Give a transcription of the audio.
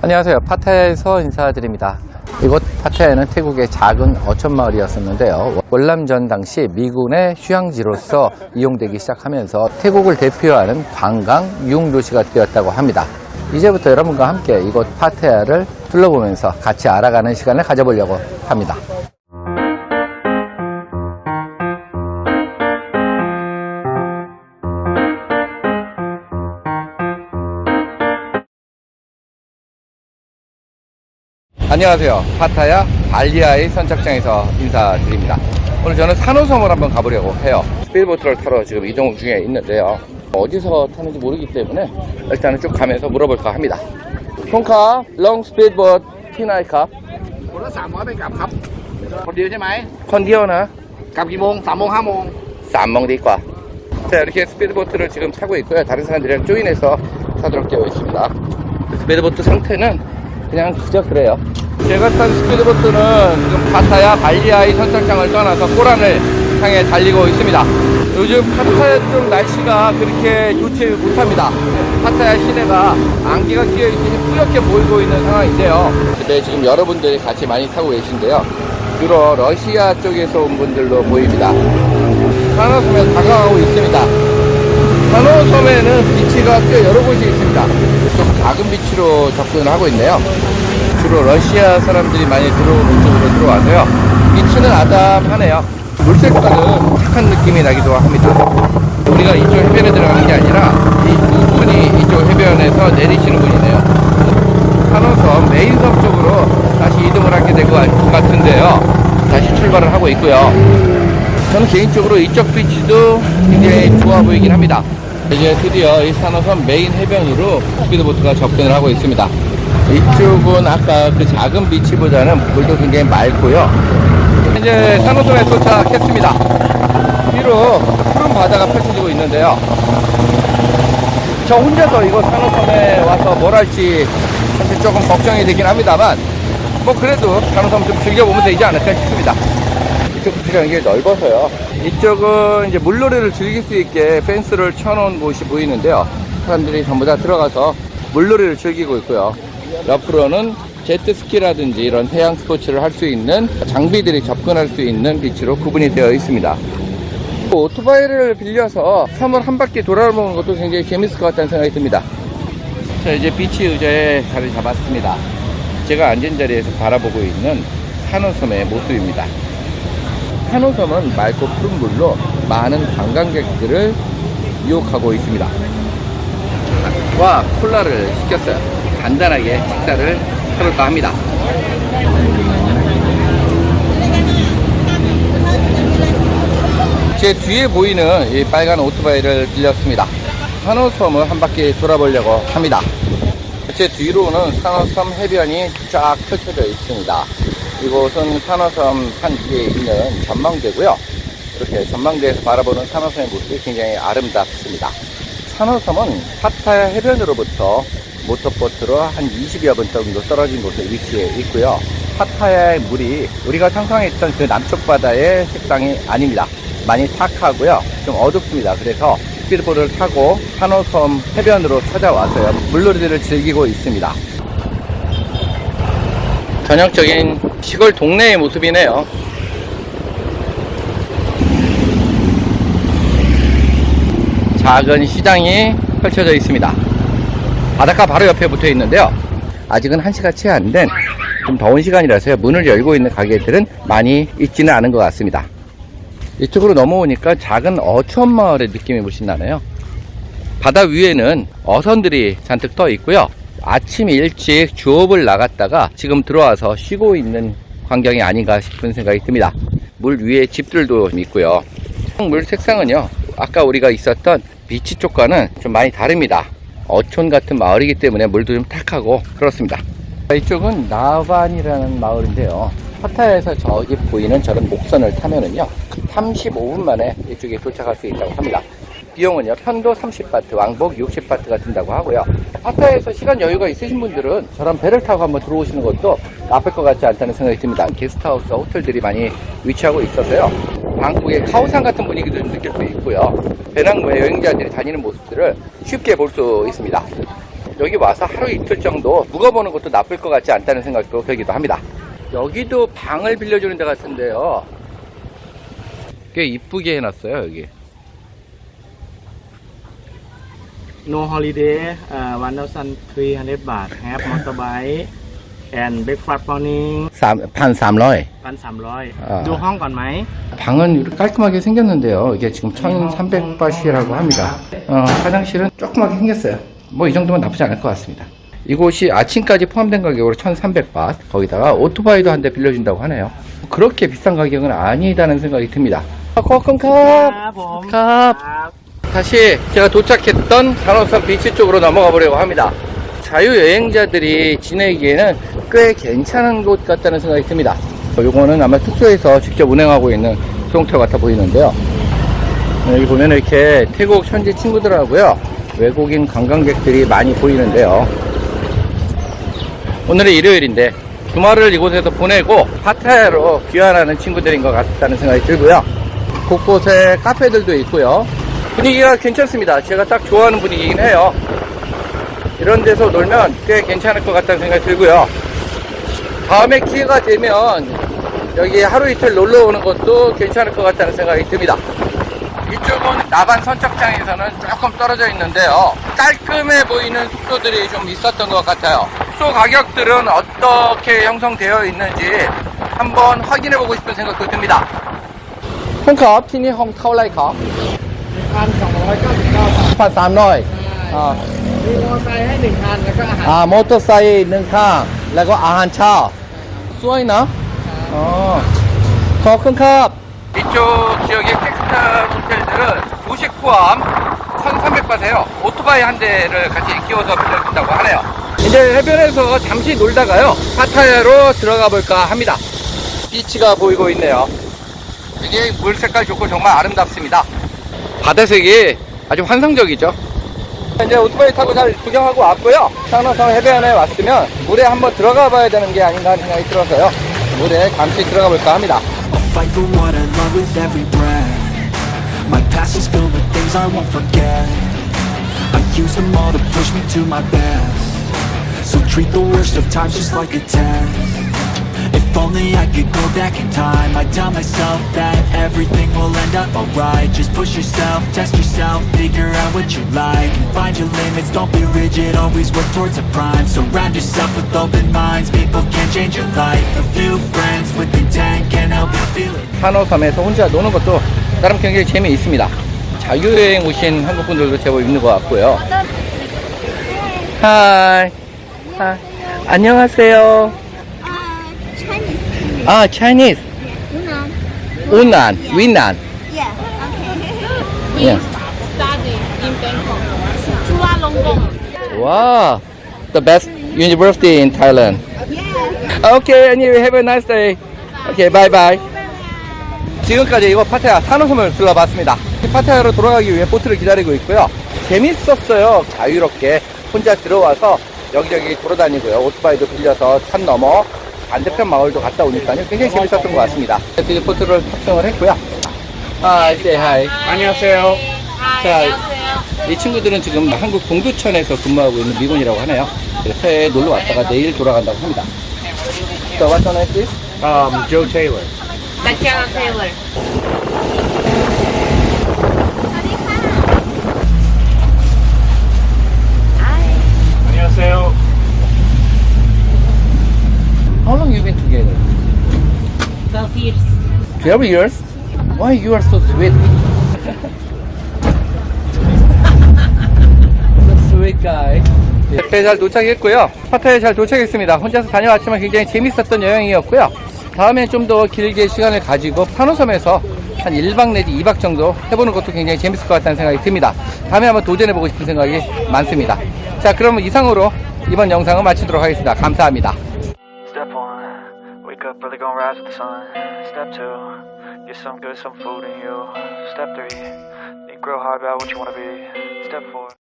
안녕하세요. 파타야에서 인사드립니다. 이곳 파타야는 태국의 작은 어촌마을이었었는데요. 월남전 당시 미군의 휴양지로서 이용되기 시작하면서 태국을 대표하는 관광 유흥도시가 되었다고 합니다. 이제부터 여러분과 함께 이곳 파타야를 둘러보면서 같이 알아가는 시간을 가져보려고 합니다. 안녕하세요. 파타야 발리아이 선착장에서 인사드립니다. 오늘 저는 산호섬을 한번 가보려고 해요. 스피드보트를 타러 지금 이동 중에 있는데요. 어디서 타는지 모르기 때문에 일단은 쭉 가면서 물어볼까 합니다. 통카, 롱 스피드보트, 티나이카. คนละ300เป็นกลับครับคนเดียวใช่ไหม 컨디오나 กลับกี่โมง3 โมง 5 โมง 쌈멍디과. 자, 이렇게 스피드보트를 지금 타고 있고요. 다른 사람들이랑 조인해서 타도록 되어 있습니다. 스피드보트 상태는 그냥 그저 그래요. 제가 탄 스피드보트는 지금 파타야 발리아이 선착장을 떠나서 코란을 향해 달리고 있습니다. 요즘 파타야 쪽 날씨가 그렇게 좋지 못합니다. 파타야 시내가 안개가 끼어있으니 뿌옇게 보이고 있는 상황인데요. 근데 지금 여러분들이 같이 많이 타고 계신데요. 주로 러시아 쪽에서 온 분들로 보입니다. 산호섬에 다가가고 있습니다. 산호섬에는 비치가 꽤 여러 곳이 있습니다. 좀 작은 비치로 접근을 하고 있네요. 주로 러시아 사람들이 많이 들어오는 쪽으로 들어와서요. 비치는 아담하네요. 물색과는 착한 느낌이 나기도 합니다. 우리가 이쪽 해변에 들어가는 게 아니라 이 두 분이 이쪽 해변에서 내리시는 분이네요. 산호섬 메인섬 쪽으로 다시 이동을 하게 될 것 같은데요. 다시 출발을 하고 있고요. 저는 개인적으로 이쪽 비치도 굉장히 좋아 보이긴 합니다. 이제 드디어 이 산호섬 메인 해변으로 스피드보트가 접근을 하고 있습니다. 이쪽은 아까 그 작은 비치보다는 물도 굉장히 맑고요. 이제 산호섬에 도착했습니다. 뒤로 푸른 바다가 펼쳐지고 있는데요. 저 혼자서 이거 산호섬에 와서 뭘 할지 사실 조금 걱정이 되긴 합니다만 뭐 그래도 산호섬 좀 즐겨보면 되지 않을까 싶습니다. 이쪽 비치가 굉장히 넓어서요. 이쪽은 이제 물놀이를 즐길 수 있게 펜스를 쳐놓은 곳이 보이는데요. 사람들이 전부 다 들어가서 물놀이를 즐기고 있고요. 옆으로는 제트스키라든지 이런 해양 스포츠를 할 수 있는 장비들이 접근할 수 있는 비치로 구분이 되어 있습니다. 오토바이를 빌려서 섬을 한 바퀴 돌아보는 것도 굉장히 재밌을 것 같다는 생각이 듭니다. 자, 이제 비치 의자에 자리 잡았습니다. 제가 앉은 자리에서 바라보고 있는 산호섬의 모습입니다. 산호섬은 맑고 푸른 물로 많은 관광객들을 유혹하고 있습니다. 와, 콜라를 시켰어요. 간단하게 식사를 해볼까 합니다. 제 뒤에 보이는 이 빨간 오토바이를 빌렸습니다. 산호섬을 한 바퀴 돌아보려고 합니다. 제 뒤로는 산호섬 해변이 쫙 펼쳐져 있습니다. 이곳은 산호섬 산 위에 있는 전망대고요. 이렇게 전망대에서 바라보는 산호섬의 모습이 굉장히 아름답습니다. 산호섬은 파타야 해변으로부터 모터보트로 한 20여 분 정도 떨어진 곳에 위치해 있고요. 파타야의 물이 우리가 상상했던 그 남쪽 바다의 색상이 아닙니다. 많이 탁하고요. 좀 어둡습니다. 그래서 스피드보트를 타고 산호섬 해변으로 찾아와서요. 물놀이들을 즐기고 있습니다. 전형적인 시골 동네의 모습이네요. 작은 시장이 펼쳐져 있습니다. 바닷가 바로 옆에 붙어 있는데요. 아직은 1시가 채 안 된 좀 더운 시간이라서요. 문을 열고 있는 가게들은 많이 있지는 않은 것 같습니다. 이쪽으로 넘어오니까 작은 어촌마을의 느낌이 물씬 나네요. 바다 위에는 어선들이 잔뜩 떠 있고요. 아침 일찍 주업을 나갔다가 지금 들어와서 쉬고 있는 광경이 아닌가 싶은 생각이 듭니다. 물 위에 집들도 있고요. 물 색상은요, 아까 우리가 있었던 비치 쪽과는 좀 많이 다릅니다. 어촌 같은 마을이기 때문에 물도 좀 탁하고 그렇습니다. 이쪽은 나반이라는 마을인데요. 파타야에서 저기 보이는 저런 목선을 타면은요 35분 만에 이쪽에 도착할 수 있다고 합니다. 비용은요 편도 30바트, 왕복 60바트가 든다고 하고요. 파타야에서 시간 여유가 있으신 분들은 저런 배를 타고 한번 들어오시는 것도 나쁠 것 같지 않다는 생각이 듭니다. 게스트하우스, 호텔들이 많이 위치하고 있어서요. 방콕의 카오산 같은 분위기도 느낄 수 있고요. 배낭 외 여행자들이 다니는 모습들을 쉽게 볼 수 있습니다. 여기 와서 하루 이틀 정도 묵어보는 것도 나쁠 것 같지 않다는 생각도 들기도 합니다. 여기도 방을 빌려주는 데 같은데요. 꽤 이쁘게 해놨어요, 여기. No holiday, 1,300 baht. Have motorbike and breakfast morning. 1,300. 1,300. 아. 두ห้องก่อนไหม? 방은 이렇게 깔끔하게 생겼는데요. 이게 지금 1,300바시라고 합니다. 화장실은 조그맣게 생겼어요. 뭐 이 정도면 나쁘지 않을 것 같습니다. 이곳이 아침까지 포함된 가격으로 1,300바. 거기다가 오토바이도 한 대 빌려준다고 하네요. 그렇게 비싼 가격은 아니다는 생각이 듭니다. 고맙습니다. ครับผม ครับ 다시 제가 도착했던 산호섬 비치 쪽으로 넘어가 보려고 합니다. 자유여행자들이 지내기에는 꽤 괜찮은 곳 같다는 생각이 듭니다. 요거는 아마 숙소에서 직접 운행하고 있는 수용터 같아 보이는데요. 여기 보면 이렇게 태국 현지 친구들하고요, 외국인 관광객들이 많이 보이는데요. 오늘은 일요일인데 주말을 이곳에서 보내고 파타야로 귀환하는 친구들인 것 같다는 생각이 들고요. 곳곳에 카페들도 있고요. 분위기가 괜찮습니다. 제가 딱 좋아하는 분위기긴 해요. 이런 데서 놀면 꽤 괜찮을 것 같다는 생각이 들고요. 다음에 기회가 되면 여기 하루 이틀 놀러 오는 것도 괜찮을 것 같다는 생각이 듭니다. 이쪽은 나반 선착장에서는 조금 떨어져 있는데요. 깔끔해 보이는 숙소들이 좀 있었던 것 같아요. 숙소 가격들은 어떻게 형성되어 있는지 한번 확인해 보고 싶은 생각도 듭니다. คุณครับที่นี่ห้องเท่าไหร่ครับ 1,299 บาท 1,300 มีมอเตอร์ไซค์ให้1คันแล้วก็อาหาร มอเตอร์ไซค์หนึ่งข้างแล้วก็อาหารเช้าสวยนะขอบคุณครับ 이쪽 지역의 깨끗한 호텔들은 조식 포함 1,300바트예요. 오토바이 한 대를 같이 끼워서 빌려준다고 하네요. 이제 해변에서 잠시 놀다가요, 파타야로 들어가 볼까 합니다. 비치가 보이고 있네요. 이게 물 색깔 좋고 정말 아름답습니다. 바다색이 아주 환상적이죠. 이제 오토바이 타고 잘 구경하고 왔고요. 산호섬 해변에 왔으면 물에 한번 들어가 봐야 되는 게 아닌가 하는 생각이 들어서요, 물에 잠시 들어가 볼까 합니다. Fight for what I love with every breath. My past is filled with things I won't forget. I use them all to push me to my best. So treat the worst of times just like a test. If only I could go back in time, I'd tell myself that everything will end up alright. Just push yourself, test yourself, figure out what you like, and find your limits, don't be rigid, always work towards a prime. Surround yourself with open minds, people can change your life. A few friends with intent can help you feel it. 산호섬에서 혼자 노는 것도 나름 굉장히 재미있습니다. 자유여행 오신 한국분들도 제법 있는 것 같고요. 하이. 안녕하세요. Chinese. Chinese. Yunnan. Yunnan. Yeah. Okay. Yeah. Study in Bangkok. Chulalongkorn. Wow. The best university in Thailand. Yes. Okay, and you have a nice day. Okay, bye bye. 지금까지 이거 파타야 산호섬을 둘러봤습니다. 파타야로 돌아가기 위해 보트를 기다리고 있고요. 재밌었어요. 자유롭게 혼자 들어와서 여기저기 돌아다니고요. 오토바이도 빌려서 산 넘어 반대편 마을도 갔다 오니까요, 굉장히 재밌었던 것 같습니다. 이제 보트를 탑승을 했고요. say hi. 안녕하세요. 자, 이 친구들은 지금 한국 동두천에서 근무하고 있는 미군이라고 하네요. 그래서 해외에 놀러 왔다가 내일 돌아간다고 합니다. So what's your name, please? Joe Taylor. Tatiana Taylor. 안녕하세요. How long you been together? 12 years. 12 years? Why you are so sweet? So sweet guy. 네, 잘 도착했고요. 파타야에 잘 도착했습니다. 혼자서 다녀왔지만 굉장히 재밌었던 여행이었고요. 다음에 좀 더 길게 시간을 가지고 산호섬에서 한 1박 내지 2박 정도 해보는 것도 굉장히 재밌을 것 같다는 생각이 듭니다. 다음에 한번 도전해보고 싶은 생각이 많습니다. 자, 그러면 이상으로 이번 영상을 마치도록 하겠습니다. 감사합니다. Step 1, wake up early, gonna rise with the sun. Step 2, get some good, some food in you. Step 3, think real hard about what you wanna be. Step 4